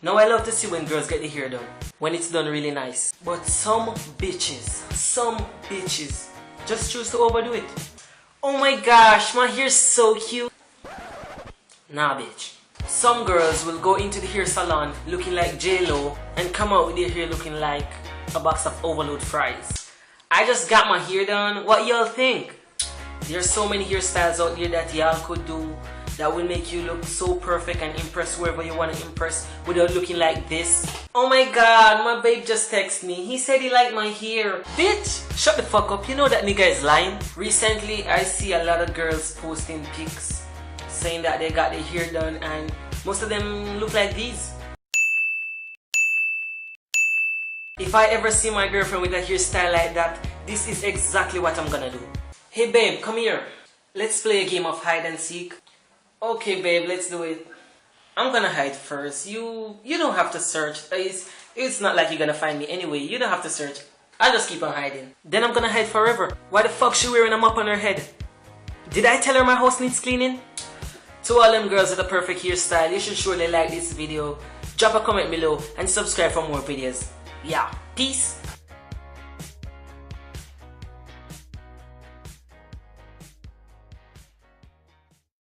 Now I love to see when girls get the hair done, when it's done really nice. But some bitches just choose to overdo it. Oh my gosh, my hair's so cute. Nah bitch. Some girls will go into the hair salon looking like J-Lo and come out with their hair looking like a box of overload fries. I just got my hair done. What y'all think? There's so many hairstyles out there that y'all could do that will make you look so perfect and impress whoever you want to impress without looking like this. Oh my god, my babe just texted me. He said he liked my hair. Bitch, shut the fuck up. You know that nigga is lying. Recently, I see a lot of girls posting pics saying that they got their hair done and most of them look like these. If I ever see my girlfriend with a hairstyle like that, this is exactly what I'm gonna do. Hey babe, come here. Let's play a game of hide and seek. Okay babe, let's do it. I'm gonna hide first. You don't have to search. It's not like you're gonna find me anyway. You don't have to search. I'll just keep on hiding. Then I'm gonna hide forever. Why the fuck she wearing a mop on her head? Did I tell her my house needs cleaning? To all them girls with a perfect hairstyle, you should surely like this video, drop a comment below and subscribe for more videos. Yeah, peace.